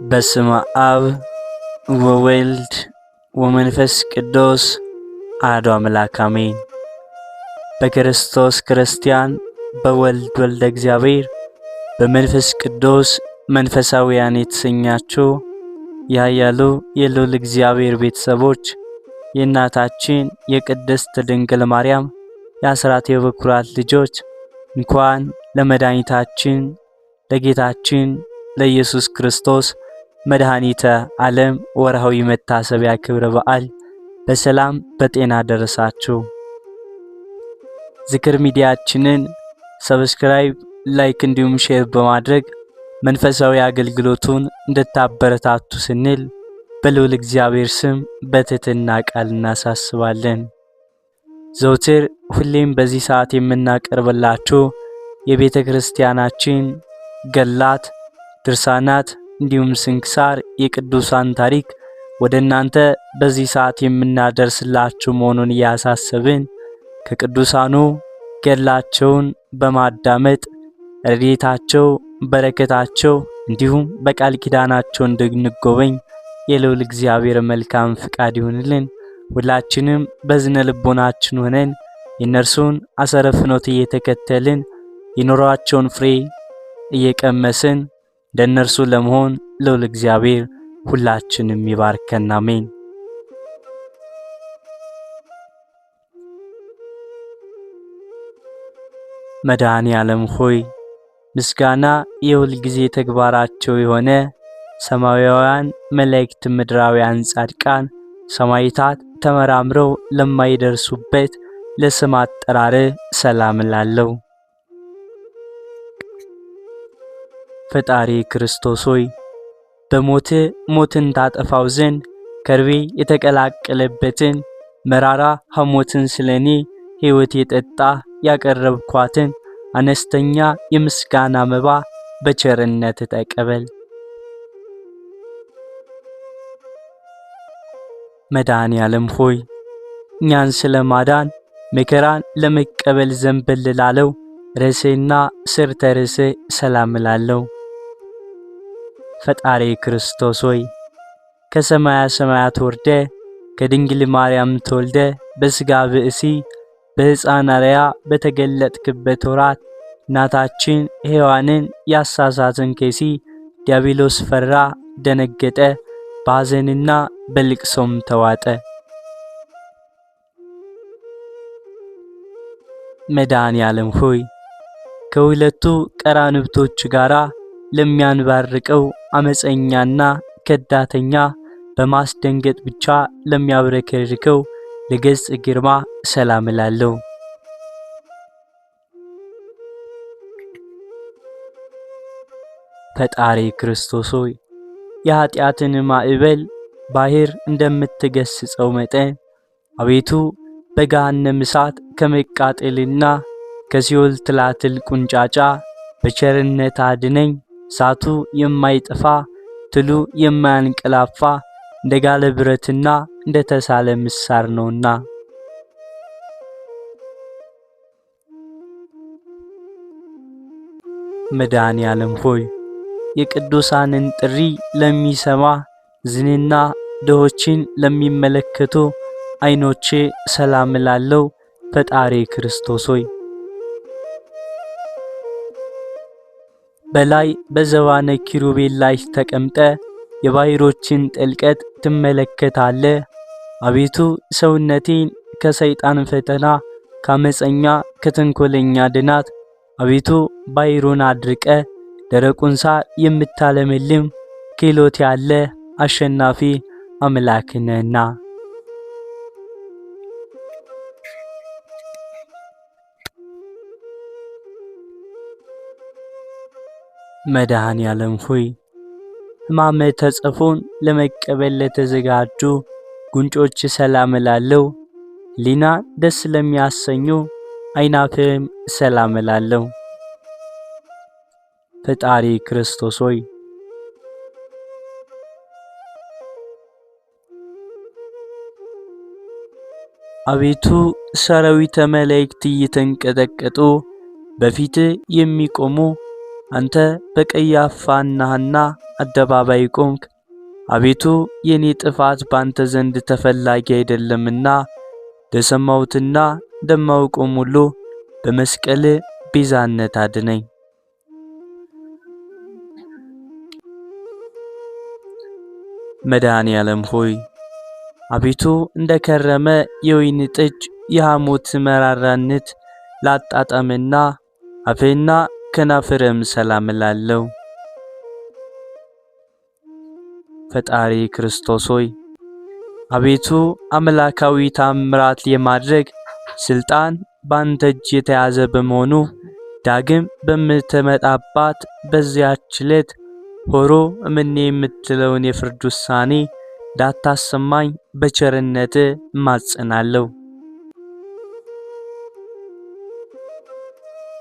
በስመ አብ ወወልድ ወመንፈስ ቅዱስ አሐዱ አምላክ አሜን። በክርስቶስ ክርስቲያን፣ በወልድ ወልደ እግዚአብሔር፣ በመንፈስ ቅዱስ መንፈሳውያን የተሰኛችሁ ያያሉ የልዑል እግዚአብሔር ቤተሰቦች የእናታችን የቅድስት ድንግል ማርያም የአስራት የበኩራት ልጆች እንኳን ለመድኃኒታችን ለጌታችን ለኢየሱስ ክርስቶስ መድኃኒተ ዓለም ወርሃዊ መታሰቢያ ክብረ በዓል በሰላም በጤና ደረሳችሁ። ዝክር ሚዲያችንን ሰብስክራይብ፣ ላይክ እንዲሁም ሼር በማድረግ መንፈሳዊ አገልግሎቱን እንድታበረታቱ ስንል በልዑል እግዚአብሔር ስም በትህትና ቃል እናሳስባለን። ዘውትር ሁሌም በዚህ ሰዓት የምናቀርብላችሁ የቤተ ክርስቲያናችን ገላት፣ ድርሳናት እንዲሁም ስንክሳር የቅዱሳን ታሪክ ወደ እናንተ በዚህ ሰዓት የምናደርስላችሁ መሆኑን እያሳሰብን ከቅዱሳኑ ገላቸውን በማዳመጥ ረድኤታቸው በረከታቸው እንዲሁም በቃል ኪዳናቸው እንድንጎበኝ የልዑል እግዚአብሔር መልካም ፍቃድ ይሁንልን። ሁላችንም በዝነ ልቦናችን ሆነን የእነርሱን አሰረ ፍኖት እየተከተልን የኑሯቸውን ፍሬ እየቀመስን እንደነርሱ ለመሆን ልዑል እግዚአብሔር ሁላችንም ይባርከን፣ አሜን። መድኃኔ ዓለም ሆይ ምስጋና የሁል ጊዜ ተግባራቸው የሆነ ሰማያውያን መላእክት፣ ምድራውያን ጻድቃን፣ ሰማዕታት ተመራምረው ለማይደርሱበት ለስም አጠራር ሰላም እላለሁ። ፈጣሪ ክርስቶስ ሆይ በሞት ሞትን ታጠፋው ዘንድ ከርቤ የተቀላቀለበትን መራራ ሐሞትን ስለኔ ሕይወት የጠጣ ያቀረብኳትን አነስተኛ የምስጋና መባ በቸርነት ተቀበል። መድኃኔ ዓለም ሆይ እኛን ስለማዳን መከራን ለመቀበል ዘንበል ላለው ርዕሴና ስርተ ርዕሴ ሰላም እላለሁ። ፈጣሪ ክርስቶስ ሆይ ከሰማያ ሰማያት ወርደ ከድንግል ማርያም ተወልደ በስጋ ብእሲ በሕፃን አርያ በተገለጥክበት ወራት እናታችን ሔዋንን ያሳሳትን ከይሲ ዲያብሎስ ፈራ፣ ደነገጠ፣ በሐዘንና በልቅሶም ተዋጠ። መድኃኔ ዓለም ሆይ ከሁለቱ ቀራንብቶች ጋራ ለሚያንባርቀው አመፀኛና ከዳተኛ በማስደንገጥ ብቻ ለሚያብረከርከው ለገጽ ግርማ ሰላም እላለሁ። ፈጣሪ ክርስቶስ ሆይ የኃጢአትን ማዕበል ባህር እንደምትገስጸው መጠን አቤቱ በገሃነመ እሳት ከመቃጠልና ከሲኦል ትላትል ቁንጫጫ በቸርነት አድነኝ። እሳቱ የማይጠፋ ትሉ የማያንቀላፋ እንደ ጋለ ብረትና እንደ ተሳለ ምሳር ነውና። መድኃኔ ዓለም ሆይ የቅዱሳንን ጥሪ ለሚሰማ ዝንና ድሆችን ለሚመለከቱ ዓይኖቼ ሰላም እላለሁ። ፈጣሪ ክርስቶስ ሆይ በላይ በዘባነ ኪሩቤል ላይ ተቀምጠ የባሕሮችን ጥልቀት ትመለከታለ። አቤቱ ሰውነቴን ከሰይጣን ፈተና ካመፀኛ ከተንኮለኛ ድናት። አቤቱ ባሕሩን አድርቀ ደረቁን ሳር የምታለመልም ክህሎት ያለ አሸናፊ አምላክ ነህና። መድኃኔ ዓለም ሆይ ሕማመ ተጽፎን ለመቀበል ለተዘጋጁ ጉንጮች ሰላም እላለሁ። ሕሊና ደስ ለሚያሰኙ ዓይናፍም ሰላም እላለሁ። ፈጣሪ ክርስቶስ ሆይ አቤቱ ሰራዊተ መላእክት እየተንቀጠቀጡ በፊት የሚቆሙ አንተ በቀያፋና ሐና አደባባይ ቆምክ። አቤቱ የኔ ጥፋት ባንተ ዘንድ ተፈላጊ አይደለምና ለሰማሁትና እንደማውቀውም ሁሉ በመስቀል ቤዛነት አድነኝ። መድኃኔ ዓለም ሆይ አቤቱ እንደ ከረመ የወይን ጠጅ የሐሞት መራራነት ላጣጣምና አፌና ከናፍርም ሰላም እላለሁ። ፈጣሪ ክርስቶስ ሆይ አቤቱ አምላካዊ ታምራት የማድረግ ስልጣን ባንተ እጅ የተያዘ በመሆኑ ዳግም በምትመጣባት በዚያች ዕለት ሆሮ እምኔ የምትለውን የፍርድ ውሳኔ እንዳታሰማኝ በቸርነት እማጸናለሁ።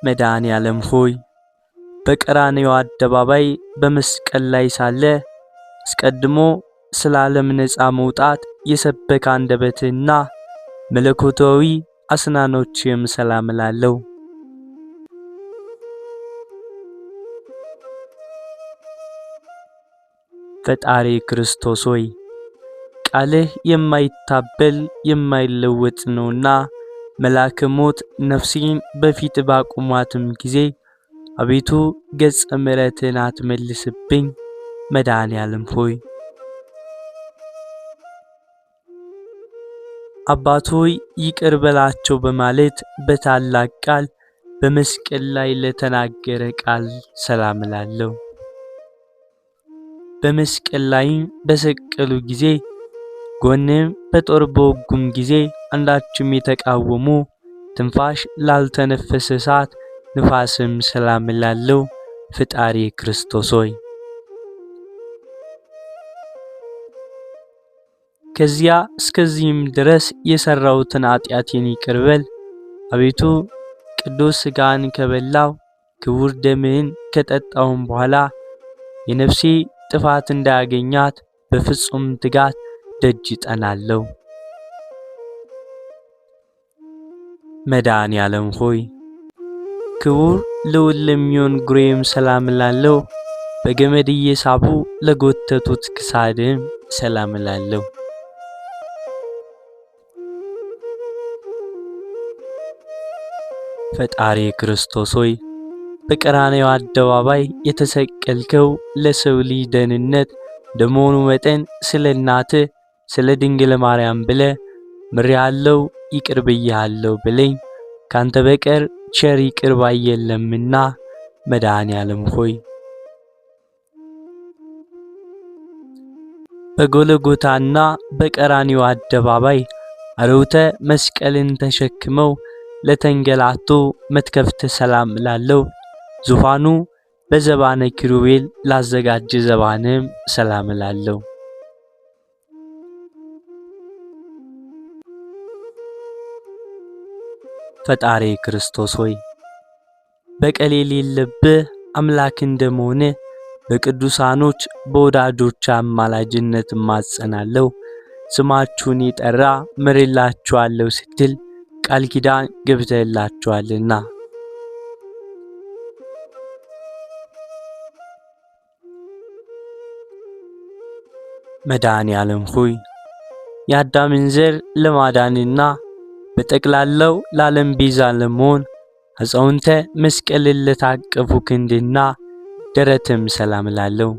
መድኃኔ ዓለም ሆይ በቀራንዮ አደባባይ በመስቀል ላይ ሳለ አስቀድሞ ስለ ዓለም ነፃ መውጣት የሰበከ አንደበትህና መለኮታዊ አስናኖችህም ሰላም እላለሁ። ፈጣሪ ክርስቶስ ሆይ ቃልህ የማይታበል የማይለወጥ ነውና መልአከ ሞት ነፍሴን በፊት ባቆሟትም ጊዜ አቤቱ ገጸ ምሕረትን አትመልስብኝ። መድኃኔ ዓለም ሆይ አባት ሆይ ይቅር በላቸው በማለት በታላቅ ቃል በመስቀል ላይ ለተናገረ ቃል ሰላም እላለሁ። በመስቀል ላይ በሰቀሉ ጊዜ ጎንም በጦር በወጉም ጊዜ አንዳችም የተቃወሙ ትንፋሽ ላልተነፈሰ እሳት ንፋስም ሰላም እላለሁ። ፈጣሪ ክርስቶስ ሆይ ከዚያ እስከዚህም ድረስ የሰራሁትን ኃጢአቴን ይቅር በል። አቤቱ ቅዱስ ሥጋን ከበላው ክቡር ደምህን ከጠጣሁም በኋላ የነፍሴ ጥፋት እንዳያገኛት በፍጹም ትጋት ደጅ እጠናለሁ። መድኃኔ ዓለም ሆይ ክቡር ልዑል ለሚሆን ጉሬም ሰላም እላለሁ። በገመድ እየሳቡ ለጎተቱት ክሳድም ሰላም እላለሁ። ፈጣሪ ክርስቶስ ሆይ በቀራንዮ አደባባይ የተሰቀልከው ለሰው ልጅ ደህንነት እንደመሆኑ መጠን ስለ እናትህ ስለ ድንግል ማርያም ብለህ ምሬሃለሁ፣ ይቅር ብዬሃለሁ ብለኝ ካንተ በቀር ቸር ይቅር ባይ የለምና መድኃኔ ዓለም ሆይ በጎልጎታና በቀራንዮ አደባባይ አርዑተ መስቀልን ተሸክመው ለተንገላቱ መትከፍት ሰላም እላለሁ። ዙፋኑ በዘባነ ኪሩቤል ላዘጋጀ ዘባንም ሰላም እላለሁ። ፈጣሪ ክርስቶስ ሆይ በቀል የሌለብህ አምላክ እንደመሆንህ በቅዱሳኖች በወዳጆች አማላጅነት እማጸናለሁ። ስማችሁን የጠራ ምሬላችኋለሁ ስትል ቃል ኪዳን ገብተህላችኋልና። መድኃኔ ዓለም ሆይ የአዳምን ዘር ለማዳንና በጠቅላላው ለዓለም ቤዛ ለመሆን አጽንተ መስቀልን ለታቀፉ ክንድና ደረትም ሰላም እላለሁ።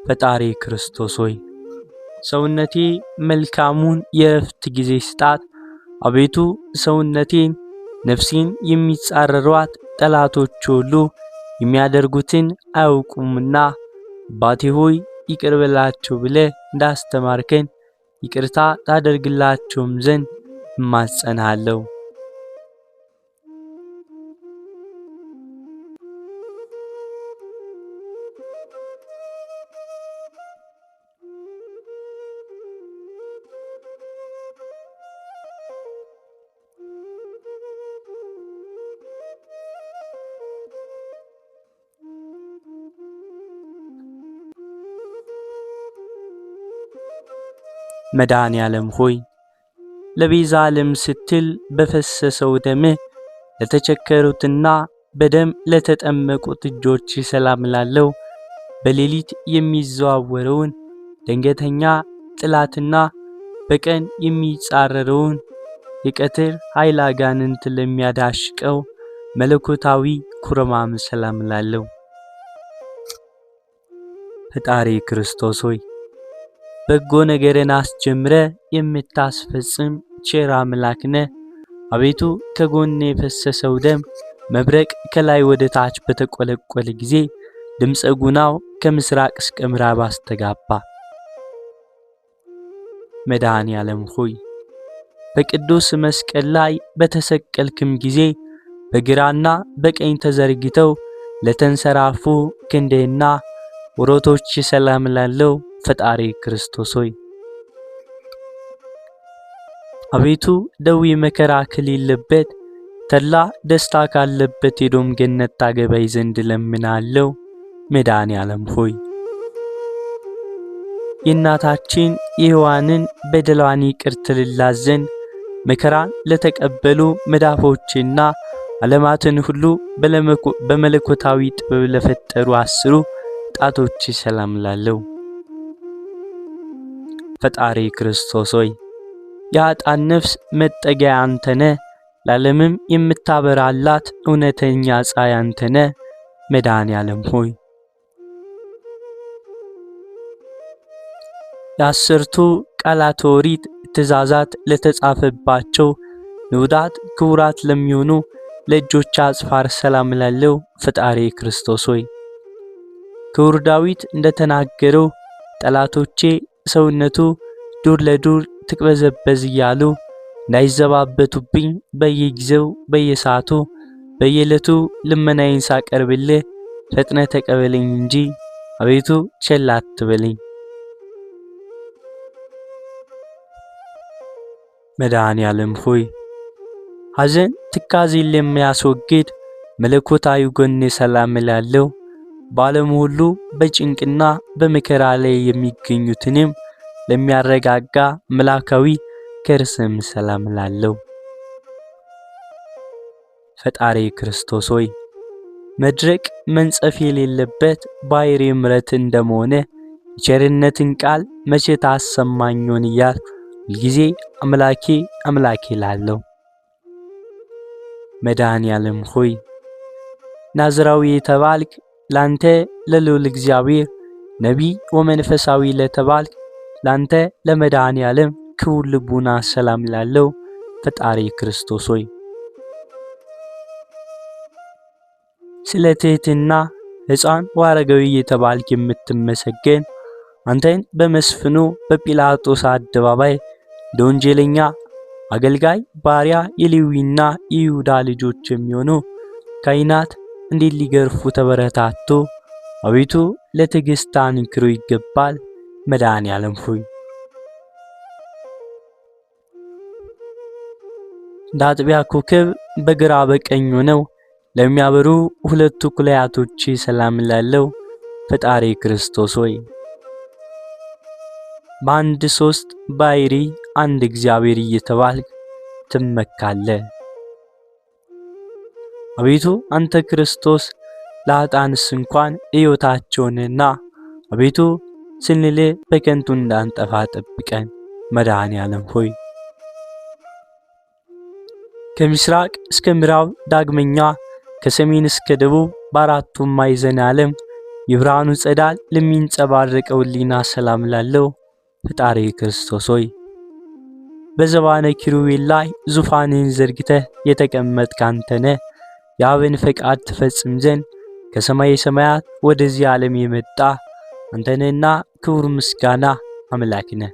ፈጣሪ ክርስቶስ ሆይ ሰውነቴ መልካሙን የእረፍት ጊዜ ስጣት። አቤቱ ሰውነቴን ነፍሴን የሚጻረሯት ጠላቶች ሁሉ የሚያደርጉትን አያውቁምና አባቴ ሆይ ይቅር በላቸው ብለህ እንዳስተማርከን ይቅርታ ታደርግላቸውም ዘንድ እማጸንሃለሁ። መድኃኔ ዓለም ሆይ ለቤዛ ዓለም ስትል በፈሰሰው ደምህ ለተቸከሩትና በደም ለተጠመቁት እጆች ሰላም ላለው በሌሊት የሚዘዋወረውን ድንገተኛ ጥላትና በቀን የሚጻረረውን የቀትር ኃይለ አጋንንት ለሚያዳሽቀው መለኮታዊ ኩርማም ሰላም ላለው ፈጣሪ ክርስቶስ ሆይ በጎ ነገርን አስጀምረ የምታስፈጽም ቸር አምላክ ነህ። አቤቱ ከጎኔ የፈሰሰው ደም መብረቅ ከላይ ወደ ታች በተቆለቆለ ጊዜ ድምፀ ጉናው ከምስራቅ እስከ ምዕራብ አስተጋባ። መድኃኔ ዓለም ሆይ በቅዱስ መስቀል ላይ በተሰቀልክም ጊዜ በግራና በቀኝ ተዘርግተው ለተንሰራፉ ክንዴና ወሮቶች ሰላም ላለው ፈጣሪ ክርስቶስ ሆይ አቤቱ ደዌ መከራ ከሌለበት ተድላ ደስታ ካለበት የዶም ገነት ታገባይ ዘንድ ለምናለው። መድኃኔ ዓለም ሆይ የእናታችን የሔዋንን በደሏን ይቅር ትልላት ዘንድ መከራን ለተቀበሉ መዳፎችና ዓለማትን ሁሉ በመለኮታዊ ጥበብ ለፈጠሩ 10 ጣቶች ሰላም ላለው ፈጣሪ ክርስቶስ ሆይ የኃጥአን ነፍስ መጠጊያ አንተ ነህ። ለዓለምም የምታበራላት እውነተኛ ፀሐይ አንተ ነህ። መድኃኔ ዓለም ሆይ የ10ቱ ቃላተ ኦሪት ትእዛዛት ለተጻፈባቸው ንዑዳት ክቡራት ለሚሆኑ ለእጆች አጽፋር ሰላም ላለው ፈጣሪ ክርስቶስ ሆይ ክቡር ዳዊት እንደተናገረው ጠላቶቼ ሰውነቱ ዱር ለዱር ትቅበዘበዝ እያሉ እንዳይዘባበቱብኝ በየጊዜው በየሰዓቱ በየዕለቱ ልመናዬን ሳቀርብልህ ፈጥነህ ተቀበለኝ እንጂ አቤቱ ቸል አትበለኝ። መድኃኔ ዓለም ሆይ ሐዘን ትካዜን ለሚያስወግድ መለኮታዊ ጎኔ ሰላም ላለው በዓለም ሁሉ በጭንቅና በመከራ ላይ የሚገኙትንም ለሚያረጋጋ መላካዊ ከርስም ሰላም ላለው ፈጣሪ ክርስቶስ ሆይ መድረቅ መንጸፍ የሌለበት ባሕሪ ምሕረት እንደመሆነ የቸርነትን ቃል መቼ ታሰማኞን እያልኩ ሁልጊዜ አምላኬ አምላኬ ላለው መድኃኔ ዓለም ሆይ ናዝራዊ የተባልክ ላንተ ለልዑል እግዚአብሔር ነቢይ ወመንፈሳዊ ለተባልክ ላንተ ለመድኃኔ ዓለም ክቡር ልቡና ሰላም ላለው ፈጣሪ ክርስቶስ ሆይ ስለ ትሕትና ሕፃን ወአረጋዊ የተባልክ የምትመሰገን አንተን በመስፍኑ በጲላጦስ አደባባይ ለወንጀለኛ አገልጋይ ባሪያ የሌዊና የይሁዳ ልጆች የሚሆኑ ካህናት እንዴት ሊገርፉ ተበረታቱ አቤቱ ለትዕግስት አንክሮ ይገባል። መድኃኔ ዓለም ሆይ እንደ አጥቢያ ኮከብ በግራ በቀኝ ሆነው ለሚያበሩ 2 ኩላያቶች ሰላም ላለው ፈጣሪ ክርስቶስ ሆይ በአንድ 3 ባሕሪ አንድ እግዚአብሔር እየተባልክ ትመካለህ። አቤቱ አንተ ክርስቶስ ለኃጥአንስ እንኳን ሕይወታቸውንና አቤቱ ስንል በከንቱ እንዳንጠፋ ጠብቀን። መድኃኔ ዓለም ሆይ ከምስራቅ እስከ ምዕራብ ዳግመኛ ከሰሜን እስከ ደቡብ በአራቱም ማዕዘነ ዓለም የብርሃኑ ጸዳል ለሚንጸባረቀው ሕሊና ሰላም ላለው ፈጣሪ ክርስቶስ ሆይ በዘባነ ኪሩቤል ላይ ዙፋንህን ዘርግተህ የተቀመጥክ አንተ ነህ። የአብን ፈቃድ ትፈጽም ዘንድ ከሰማይ ሰማያት ወደዚህ ዓለም የመጣ አንተ ነህና ክቡር ምስጋና አምላክ ነህ።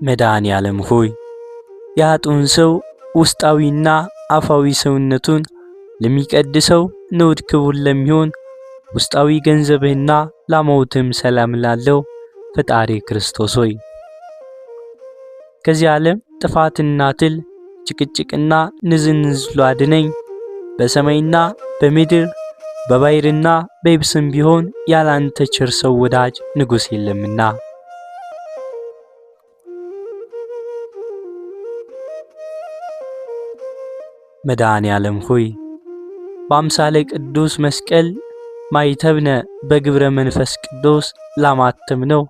መድኃኔ ዓለም ሆይ የኃጥኡን ሰው ውስጣዊና አፋዊ ሰውነቱን ለሚቀድሰው ንዑድ ክቡር ለሚሆን ውስጣዊ ገንዘብህና ላሞትም ሰላም ላለው ፈጣሪ ክርስቶስ ሆይ ከዚህ ዓለም ጥፋትና ትል ጭቅጭቅና ንዝንዝሉ አድነኝ። በሰማይና በምድር በባሕርና በየብስም ቢሆን ያላንተ ቸር ሰው ወዳጅ ንጉሥ የለምና። መድኃኔ ዓለም ሆይ በአምሳለ ቅዱስ መስቀል ማይተብነ በግብረ መንፈስ ቅዱስ ላማተምነው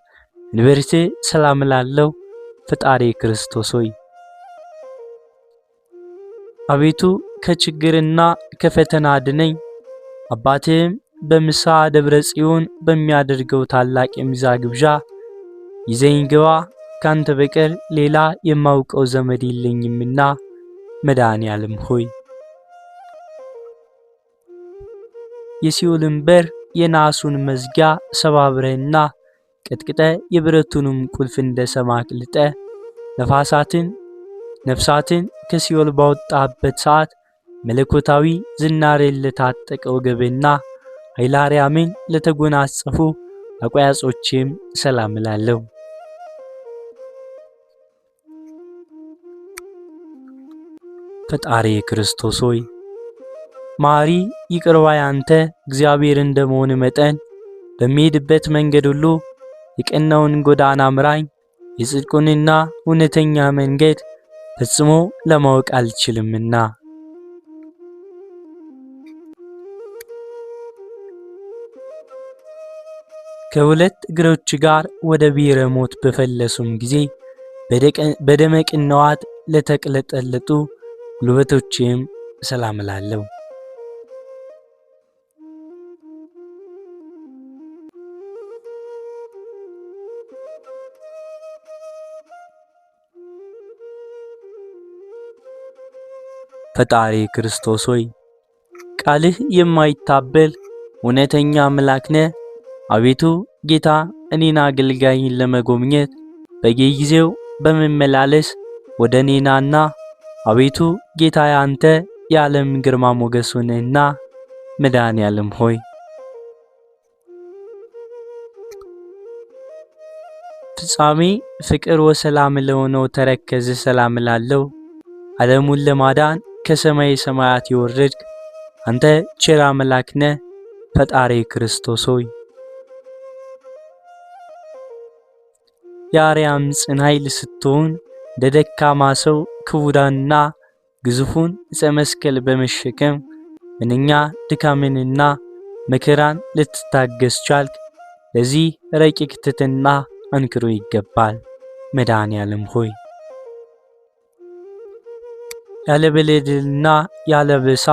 እንበርቴ ሰላም ላለው ፈጣሪ ክርስቶስ ሆይ አቤቱ ከችግርና ከፈተና አድነኝ። አባቴም በምሳ ደብረ ጽዮን በሚያደርገው ታላቅ የሚዛ ግብዣ ይዘኝ ግባ፣ ካንተ በቀር ሌላ የማውቀው ዘመድ የለኝምና። መድኃኔ ዓለም ሆይ የሲኦልን በር የናሱን መዝጊያ ሰባብረህና ቀጥቅጠ የብረቱንም ቁልፍ እንደ ሰም አቅልጠ ነፍሳትን ከሲኦል ባወጣበት ሰዓት መለኮታዊ ዝናሬን ለታጠቀ ወገብና ኃይለ አርያምን ለተጎናጸፉ አቋያጾችም ሰላም እላለሁ። ፈጣሪ ክርስቶስ ሆይ ማሪ ይቅር ባይ አንተ እግዚአብሔር እንደመሆን መጠን በሚሄድበት መንገድ ሁሉ የቀናውን ጎዳና ምራኝ። የጽድቁንና እውነተኛ መንገድ ፈጽሞ ለማወቅ አልችልምና። ከሁለት እግሮች ጋር ወደ ብሔረ ሞት በፈለሱም ጊዜ በደመ ቅንዋት ለተቅለጠለጡ ጉልበቶችም ሰላም እላለሁ። ፈጣሪ ክርስቶስ ሆይ ቃልህ የማይታበል እውነተኛ አምላክ ነህ። አቤቱ ጌታ እኔን አገልጋይን ለመጎብኘት በየጊዜው በመመላለስ ወደ እኔናና አቤቱ ጌታ ያንተ የዓለም ግርማ ሞገስ ነህና። መድኃኔ ዓለም ሆይ ፍጻሜ ፍቅር ወሰላም ለሆነው ተረከዝ ሰላም እላለሁ። ዓለሙን ለማዳን ከሰማይ ሰማያት የወረድክ አንተ ቸር አምላክ ነህ። ፈጣሪ ክርስቶስ ሆይ የአርያም ጽን ኃይል ስትሆን ደደካማ ሰው ክቡዳንና ግዙፉን ዕፀ መስቀል በመሸከም ምንኛ ድካምንና መከራን ልትታገስ ቻልክ። ለዚህ ረቂቅ ትሕትና አንክሮ ይገባል። መድኃኔ ዓለም ሆይ ያለ በደልና ያለ በሳ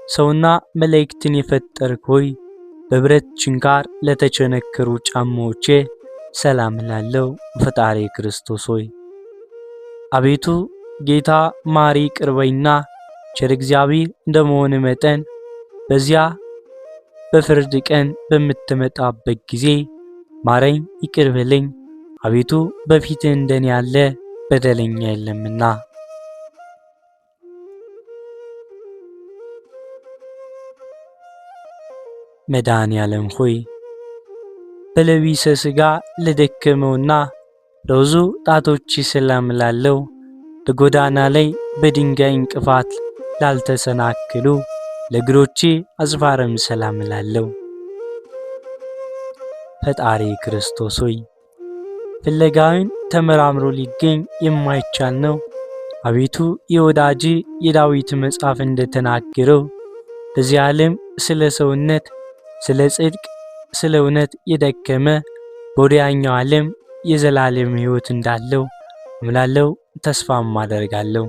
ሰውና መላእክትን የፈጠርክ ሆይ በብረት ችንካር ለተቸነከሩ ጫማዎቼ ሰላም እላለሁ። ፈጣሪ ክርስቶስ ሆይ አቤቱ ጌታ ማሪ ይቅር ባይና ቸር እግዚአብሔር እንደመሆን መጠን በዚያ በፍርድ ቀን በምትመጣበት ጊዜ ማረኝ፣ ይቅር በለኝ። አቤቱ በፊትህ እንደኔ ያለ በደለኛ የለምና። መድኃኔ ዓለም ሆይ በለቢሰ ሥጋ ለደከመውና ለብዙ ጣቶች ሰላም እላለሁ። በጎዳና ላይ በድንጋይ እንቅፋት ላልተሰናከሉ ለእግሮቼ አዝፋረም ሰላም እላለሁ። ፈጣሪ ክርስቶስ ሆይ ፍለጋውን ተመራምሮ ሊገኝ የማይቻል ነው። አቤቱ የወዳጅ የዳዊት መጽሐፍ እንደተናገረው በዚህ ዓለም ስለ ሰውነት፣ ስለ ጽድቅ፣ ስለ እውነት የደከመ በወዲያኛው ዓለም የዘላለም ሕይወት እንዳለው እምላለሁ፣ ተስፋም አደርጋለሁ።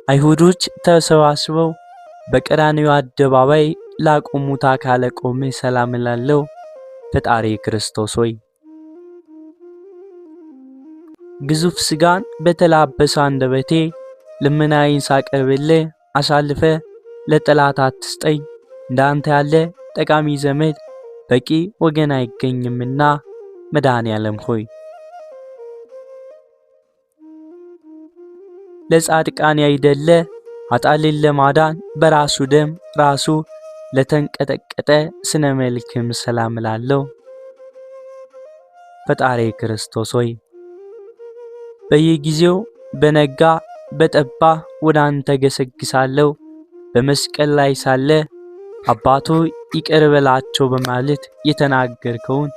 አይሁዶች ተሰባስበው በቀራንዮ አደባባይ ላቆሙት አካለ ቆሜ ሰላም እላለሁ። ፈጣሪ ክርስቶስ ሆይ ግዙፍ ሥጋን በተላበሰ አንደበቴ ልመናዬን ሳቀርብልህ አሳልፈ ለጠላት አትስጠኝ። እንዳንተ ያለ ጠቃሚ ዘመድ በቂ ወገን አይገኝምና። መድኃኔ ዓለም ሆይ ለጻድቃን ያይደለ ኃጥአንን ለማዳን በራሱ ደም ራሱ ለተንቀጠቀጠ ስነ መልክም ሰላም እላለሁ። ፈጣሪ ክርስቶስ ሆይ በየጊዜው በነጋ በጠባ ወደ አንተ ገሰግሳለሁ። በመስቀል ላይ ሳለ አባቶ ይቅር በላቸው በማለት የተናገርከውን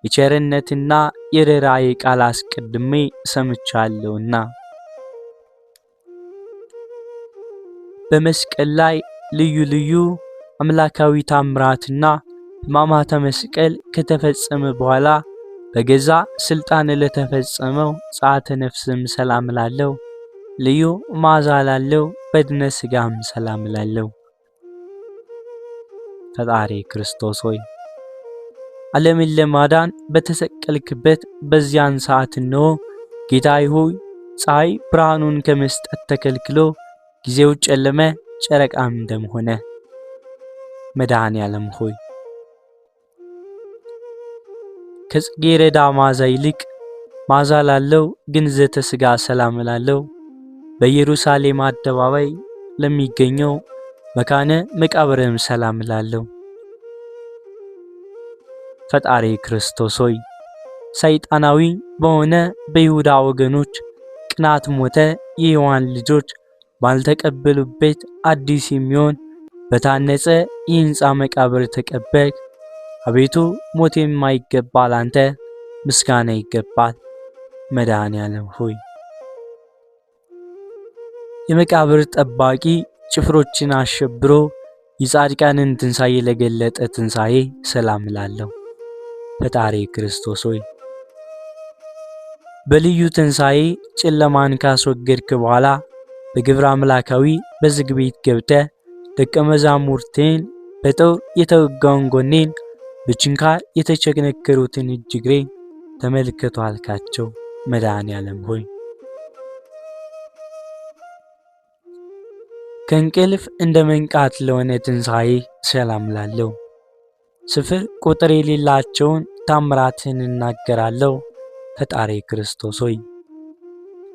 የቸርነትና የርኅራኄ ቃል አስቀድሜ ሰምቻለሁና በመስቀል ላይ ልዩ ልዩ አምላካዊ ታምራትና ሕማማተ መስቀል ከተፈጸመ በኋላ በገዛ ስልጣን ለተፈጸመው ጸአተ ነፍስም ሰላም እላለሁ። ልዩ መዓዛ ላለው በድነ ሥጋም ሰላም እላለሁ። ፈጣሪ ክርስቶስ ሆይ ዓለምን ለማዳን በተሰቀልክበት በዚያን ሰዓት ነው ጌታዬ ሆይ ፀሐይ ብርሃኑን ከመስጠት ተከልክሎ ጊዜው ጨለመ፣ ጨረቃም ደም ሆነ። መድኃኔዓለም ሆይ ከጽጌረዳ መዓዛ ይልቅ መዓዛ ላለው ግንዘተ ሥጋ ሰላም እላለሁ። በኢየሩሳሌም አደባባይ ለሚገኘው መካነ መቃብርም ሰላም እላለሁ። ፈጣሪ ክርስቶስ ሆይ ሰይጣናዊ በሆነ በይሁዳ ወገኖች ቅናት ሞተ የሔዋን ልጆች ባልተቀበሉበት አዲስ የሚሆን በታነጸ የሕንፃ መቃብር ተቀበልክ። አቤቱ ሞት የማይገባ ላንተ ምስጋና ይገባል። መድኃኔዓለም ሆይ የመቃብር ጠባቂ ጭፍሮችን አሸብሮ የጻድቃንን ትንሣኤ ለገለጠ ትንሣኤ ሰላም እላለሁ። ፈጣሪ ክርስቶስ ሆይ በልዩ ትንሣኤ ጨለማን ካስወገድክ በኋላ በግብረ አምላካዊ በዝግ ቤት ገብተህ ደቀ መዛሙርቴን በጦር የተወጋውን ጎኔን በችንካር የተቸነከሩትን እጅ እግሬን ተመልከቱ አልካቸው። መድኃኔዓለም ሆይ ከእንቅልፍ እንደ መንቃት ለሆነ ትንሣኤ ሰላም እላለሁ። ስፍር ቁጥር የሌላቸውን ታምራትን እናገራለሁ። ፈጣሪ ክርስቶስ ሆይ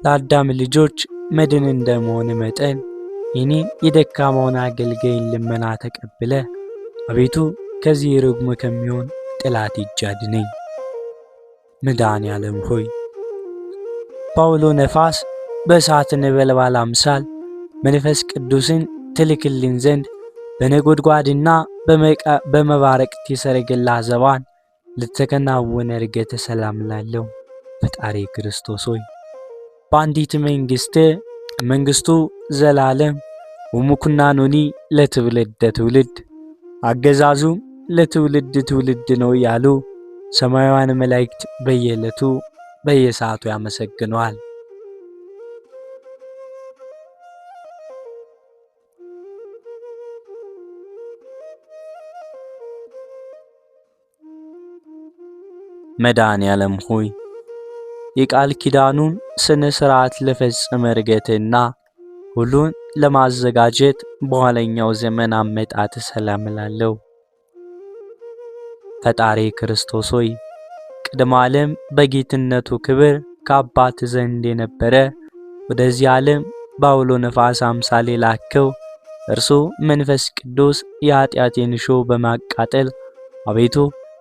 ለአዳም ልጆች መድን እንደመሆን መጠን የኔ የደካማውን አገልጋይን ልመና ተቀብለ አቤቱ ከዚህ ርግም ከሚሆን ጠላት እጅ አድነኝ። መድኃኔዓለም ሆይ በአውሎ ነፋስ በእሳት ነበልባል አምሳል መንፈስ ቅዱስን ትልክልን ዘንድ በነጎድጓድና በመባረቅት የሰረገላ ዘባን ለተከናወነ ዕርገተ ሰላም እላለሁ። ፈጣሪ ክርስቶስ ሆይ በአንዲት መንግሥቱ ዘላለም ወሙኩናኖኒ ለትውልደ ትውልድ አገዛዙ ለትውልድ ትውልድ ነው ያሉ ሰማያውያን መላእክት በየዕለቱ በየሰዓቱ ያመሰግነዋል። መድኃኔዓለም ሆይ የቃል ኪዳኑን ስነ ሥርዓት ለፈጸመ ዕርገትና ሁሉን ለማዘጋጀት በኋለኛው ዘመን አመጣጥ ሰላም እላለሁ። ፈጣሪ ክርስቶስ ሆይ ቅድመ ዓለም በጌትነቱ ክብር ከአባት ዘንድ የነበረ ወደዚህ ዓለም በአውሎ ነፋስ አምሳል የላከው እርሱ መንፈስ ቅዱስ የኃጢአቴን እሾህ በማቃጠል አቤቱ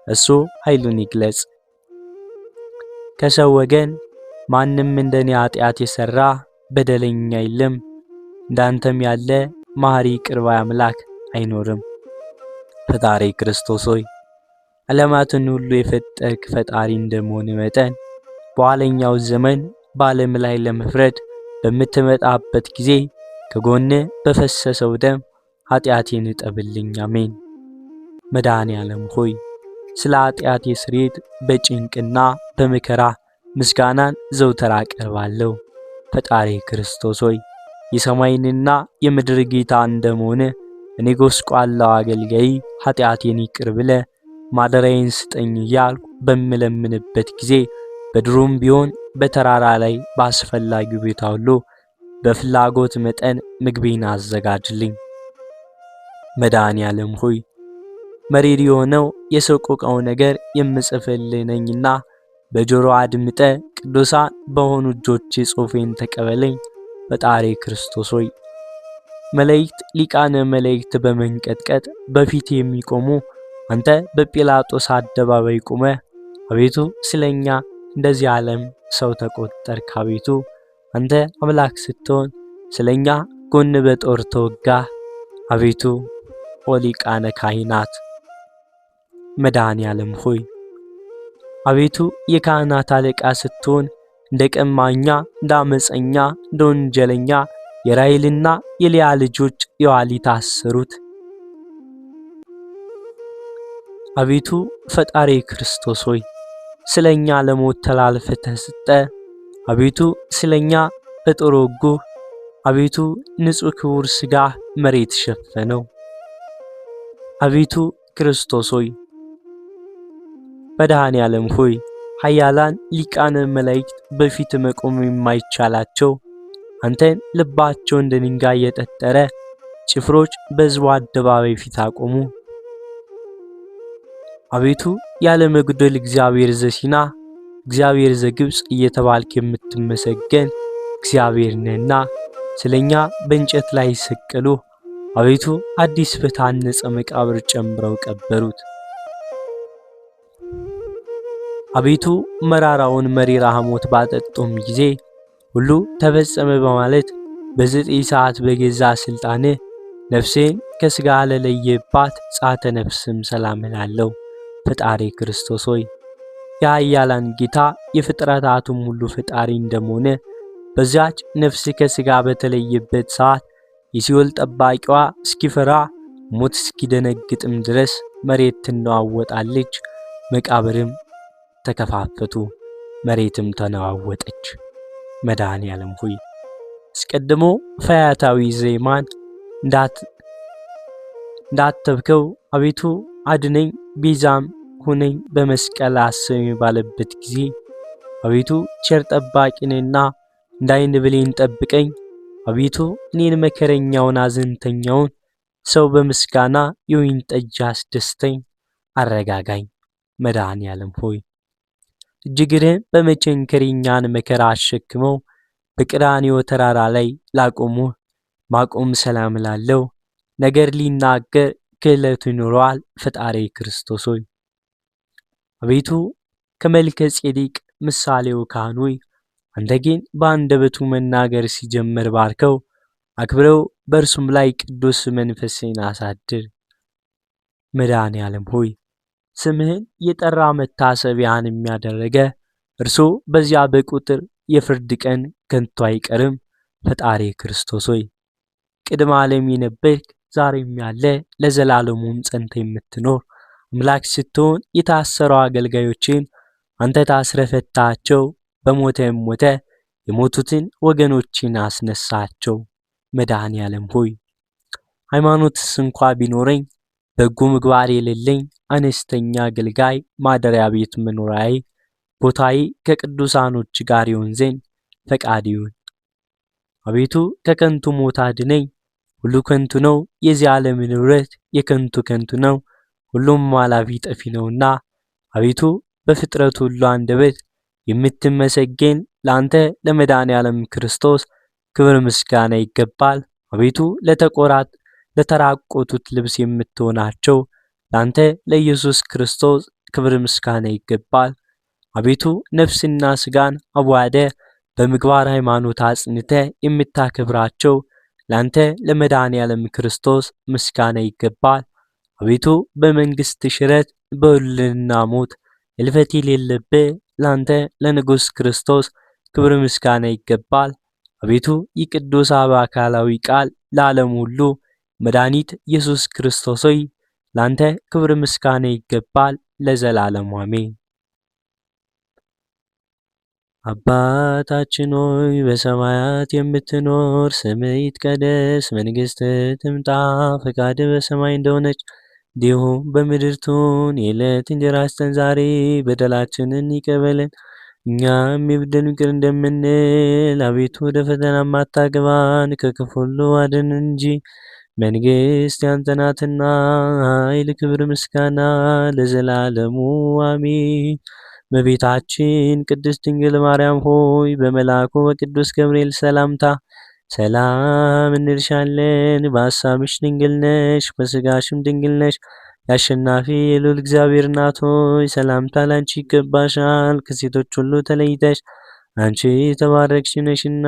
እሱ ኃይሉን ይግለጽ። ከሰው ወገን ማንም እንደኔ ኃጢአት የሰራ በደለኛ የለም፣ እንዳንተም ያለ መሐሪ ቅርባ አምላክ አይኖርም። ፈጣሪ ክርስቶስ ሆይ ዓለማትን ሁሉ የፈጠርክ ፈጣሪ እንደመሆን መጠን በኋለኛው ዘመን በዓለም ላይ ለመፍረድ በምትመጣበት ጊዜ ከጎን በፈሰሰው ደም ኃጢአቴን እጠብልኝ። አሜን። መድኃኔዓለም ሆይ ስለ ኃጢአቴ ስርየት በጭንቅና በመከራ ምስጋናን ዘውትር አቀርባለሁ። ፈጣሪ ክርስቶስ ሆይ የሰማይንና የምድር ጌታ እንደመሆነ እኔ ጎስቋላው አገልጋይ ኃጢአቴን ይቅር ብለ ማደሪያዬን ስጠኝ እያልኩ በምለምንበት ጊዜ በድሮም ቢሆን በተራራ ላይ በአስፈላጊው ቦታ ሁሉ በፍላጎት መጠን ምግቤን አዘጋጅልኝ። መድኃኔዓለም ሆይ መሪር የሆነው የሰቆቃው ነገር የምጽፍልህ ነኝና በጆሮ አድምጠ ቅዱሳን በሆኑ እጆች ጽሑፌን ተቀበለኝ። ፈጣሪ ክርስቶስ ሆይ መላእክት ሊቃነ መላእክት በመንቀጥቀጥ በፊት የሚቆሙ አንተ በጲላጦስ አደባባይ ቆመ አቤቱ ስለኛ እንደዚህ ዓለም ሰው ተቆጠርክ። አቤቱ አንተ አምላክ ስትሆን ስለኛ ጎን በጦር ተወጋ። አቤቱ ሊቃነ ካህናት መድኃኔ ዓለም ሆይ አቤቱ የካህናት አለቃ ስትሆን እንደ ቀማኛ፣ እንደ አመፀኛ፣ እንደ ወንጀለኛ የራሔልና የልያ ልጆች የዋሊት ታሰሩት። አቤቱ ፈጣሪ ክርስቶስ ሆይ ስለኛ ለሞት ተላልፈህ ተሰጠ። አቤቱ ስለኛ በጦር ወጉህ። አቤቱ ንጹሕ ክቡር ሥጋህ መሬት ሸፈነው። አቤቱ ክርስቶስ ሆይ መድኃኔ ዓለም ሆይ ኃያላን ሊቃነ መላእክት በፊት መቆም የማይቻላቸው አንተን ልባቸው እንደ ድንጋይ የጠጠረ ጭፍሮች በሕዝቡ አደባባይ ፊት አቆሙ። አቤቱ ያለ መጉደል እግዚአብሔር ዘሲና እግዚአብሔር ዘግብፅ እየተባልክ የምትመሰገን እግዚአብሔር ነህና ስለኛ በእንጨት ላይ ሰቀሉ። አቤቱ አዲስ በታነጸ መቃብር ጨምረው ቀበሩት። አቤቱ መራራውን መሪራ ሐሞት ባጠጡም ጊዜ ሁሉ ተፈጸመ በማለት በዘጠኝ ሰዓት በገዛ ስልጣንህ ነፍሴን ከሥጋ ለለየባት ጻተ ነፍስም ሰላም እላለሁ። ፈጣሪ ክርስቶስ ሆይ የኃያላን ጌታ የፍጥረታቱም ሁሉ ፈጣሪ እንደሆነ በዚያች ነፍስ ከሥጋ በተለየበት ሰዓት የሲኦል ጠባቂዋ እስኪፈራ ሞት እስኪደነግጥም ድረስ መሬት ትነዋወጣለች፣ መቃብርም ተከፋፈቱ፣ መሬትም ተነዋወጠች። መድኃኔ ዓለም ሆይ አስቀድሞ ፈያታዊ ዜማን እንዳተብከው አቤቱ አድነኝ ቤዛም ሁነኝ በመስቀል አስበኝ ባለበት ጊዜ አቤቱ ቸር ጠባቂንና እንዳይን ብሌን ጠብቀኝ። አቤቱ እኔን መከረኛውን አዘንተኛውን ሰው በምስጋና የወይን ጠጅ አስደስተኝ፣ አረጋጋኝ። መድኃኔ ዓለም ሆይ እጅግርህን በመቸንከር የእኛን መከራ አሸክመው በቀራንዮ ተራራ ላይ ላቆሙህ ማቆም ሰላም ላለው ነገር ሊናገር ክህለቱ ይኖረዋል። ፈጣሪ ክርስቶስ ሆይ አቤቱ ከመልከ ጼዴቅ ምሳሌው ካህን ሆይ አንተ ግን በአንደበቱ መናገር ሲጀምር ባርከው አክብረው በእርሱም ላይ ቅዱስ መንፈስን አሳድር። መድኃኔ ዓለም ሆይ ስምህን የጠራ መታሰቢያን የሚያደረገ እርሱ በዚያ በቁጥር የፍርድ ቀን ከንቱ አይቀርም። ፈጣሪ ክርስቶስ ሆይ ቅድመ ዓለም የነበርክ ዛሬም ያለ ለዘላለሙም ጸንተ የምትኖር አምላክ ስትሆን የታሰረው አገልጋዮችን አንተ ታስረ ፈታቸው፣ በሞተም ሞተ የሞቱትን ወገኖችን አስነሳቸው። መድኃኔ ዓለም ሆይ ሃይማኖትስ እንኳ ቢኖረኝ በጎ ምግባር የሌለኝ አነስተኛ አገልጋይ ማደሪያ ቤት መኖሪያዬ ቦታዬ ከቅዱሳኖች ጋር ይሆን ዘንድ ፈቃድ ይሁን። አቤቱ ከከንቱ ሞት አድነኝ። ሁሉ ከንቱ ነው፣ የዚህ ዓለም ንብረት የከንቱ ከንቱ ነው፣ ሁሉም አላፊ ጠፊ ነውና አቤቱ በፍጥረቱ ሁሉ አንደበት የምትመሰገን ለአንተ ለመድኃኔ ዓለም ክርስቶስ ክብር ምስጋና ይገባል። አቤቱ ለተራቆቱት ልብስ የምትሆናቸው ለአንተ ለኢየሱስ ክርስቶስ ክብር ምስጋና ይገባል። አቤቱ ነፍስና ሥጋን አዋህደ በምግባር ሃይማኖት አጽንተ የምታከብራቸው ለአንተ ለመድኃኔ ዓለም ክርስቶስ ምስጋና ይገባል። አቤቱ በመንግሥት ሽረት በውልድና ሞት እልፈት የሌለብህ ለአንተ ለንጉሥ ክርስቶስ ክብር ምስጋና ይገባል። አቤቱ የቅዱስ አብ አካላዊ ቃል ለዓለም ሁሉ መድኃኒት ኢየሱስ ክርስቶስ ሆይ ለአንተ ክብር ምስጋና ይገባል ለዘላለሙ አሜን። አባታችን ሆይ በሰማያት የምትኖር፣ ስምህ ይትቀደስ፣ መንግሥትህ ትምጣ፣ ፈቃድህ በሰማይ እንደሆነች እንዲሁም በምድር ትሁን። የዕለት እንጀራችንን ስጠን ዛሬ፣ በደላችንን ይቅር በለን እኛም የበደሉንን ይቅር እንደምንል፣ አቤቱ ወደ ፈተና አታግባን ከክፉ ሁሉ አድነን እንጂ መንግሥት ያንተ ናትና ኃይል፣ ክብር፣ ምስጋና ለዘላለሙ አሜን። እመቤታችን ቅድስት ድንግል ማርያም ሆይ በመልአኩ በቅዱስ ገብርኤል ሰላምታ ሰላም እንልሻለን። በሐሳብሽ ድንግል ነሽ፣ በሥጋሽም ድንግል ነሽ። የአሸናፊ የልዑል እግዚአብሔር እናት ሆይ ሰላምታ ላንቺ ይገባሻል። ከሴቶች ሁሉ ተለይተሽ አንቺ የተባረክሽ ነሽና